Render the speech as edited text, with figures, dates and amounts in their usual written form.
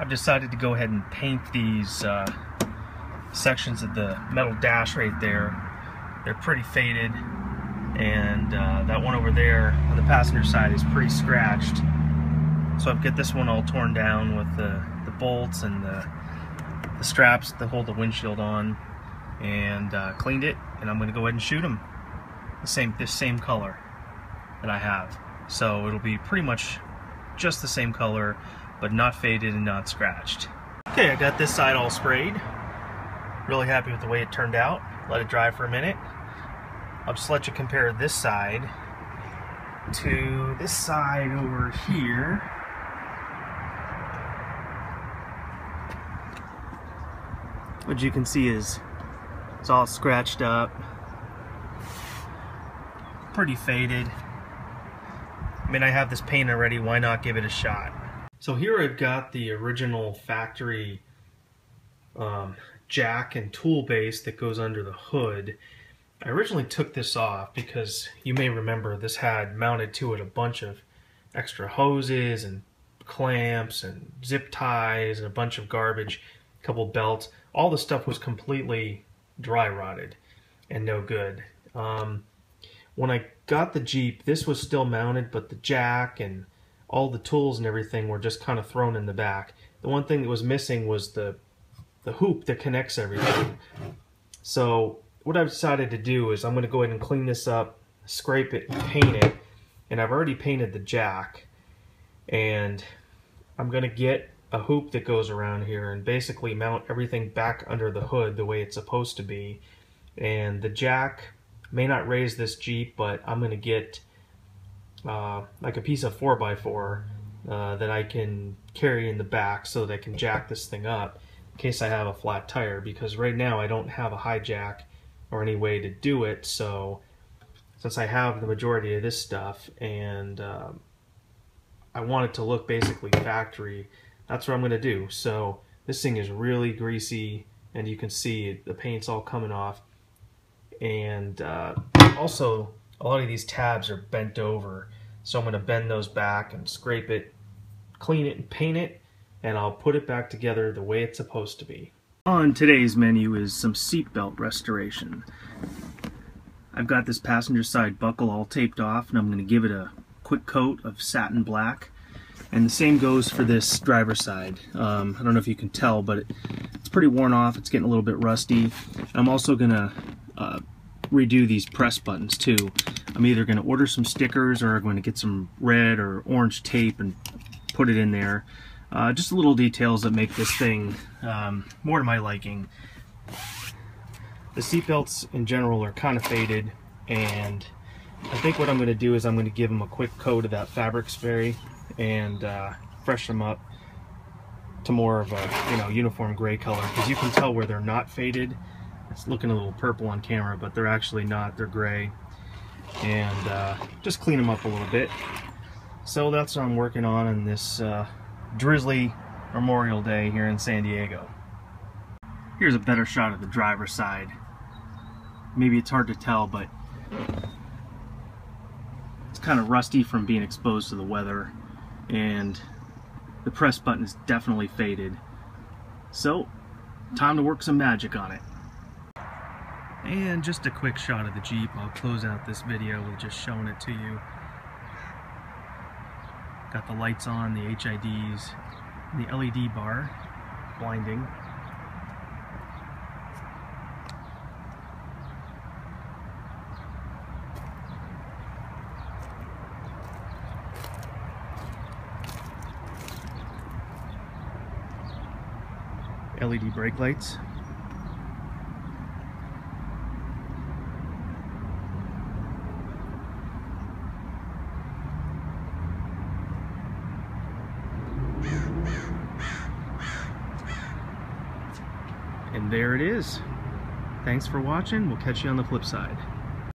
I've decided to go ahead and paint these sections of the metal dash right there. They're pretty faded, and that one over there on the passenger side is pretty scratched. So I've got this one all torn down with the bolts and the straps that hold the windshield on, and cleaned it, and I'm going to go ahead and shoot them this same color that I have. So it'll be pretty much just the same color, but not faded and not scratched. Okay, I got this side all sprayed. Really happy with the way it turned out. Let it dry for a minute. I'll just let you compare this side to this side over here. What you can see is it's all scratched up, pretty faded. I mean, I have this paint already, why not give it a shot? So here I've got the original factory jack and tool base that goes under the hood. I originally took this off because you may remember this had mounted to it a bunch of extra hoses and clamps and zip ties and a bunch of garbage, a couple belts. All the stuff was completely dry rotted and no good. When I got the Jeep, this was still mounted, but the jack and all the tools and everything were just kind of thrown in the back. The one thing that was missing was the hoop that connects everything. So what I've decided to do is I'm going to go ahead and clean this up, scrape it, and paint it. And I've already painted the jack. And I'm going to get a hoop that goes around here and basically mount everything back under the hood the way it's supposed to be. And the jack may not raise this Jeep, but I'm going to get like a piece of 4x4 that I can carry in the back so that I can jack this thing up in case I have a flat tire, because right now I don't have a high jack or any way to do it. So since I have the majority of this stuff and I want it to look basically factory, that's what I'm going to do. So this thing is really greasy, and you can see the paint's all coming off. And also a lot of these tabs are bent over, so I'm going to bend those back and scrape it, clean it, and paint it, and I'll put it back together the way it's supposed to be. On today's menu is some seatbelt restoration. I've got this passenger side buckle all taped off, and I'm going to give it a quick coat of satin black. And the same goes for this driver's side. I don't know if you can tell, but it's pretty worn off. It's getting a little bit rusty. I'm also going to redo these press buttons too. I'm either going to order some stickers or I'm going to get some red or orange tape and put it in there. Just little details that make this thing more to my liking. The seatbelts in general are kind of faded, and I think what I'm going to do is I'm going to give them a quick coat of that fabric spray and freshen them up to more of a uniform gray color, because you can tell where they're not faded. It's looking a little purple on camera, but they're actually not. They're gray. And just clean them up a little bit. So that's what I'm working on this drizzly Memorial Day here in San Diego. Here's a better shot of the driver's side. Maybe it's hard to tell, but it's kind of rusty from being exposed to the weather, and the press button is definitely faded. So, time to work some magic on it. And just a quick shot of the Jeep. I'll close out this video with just showing it to you. Got the lights on, the HIDs, and the LED bar, blinding. LED brake lights. And there it is. Thanks for watching. We'll catch you on the flip side.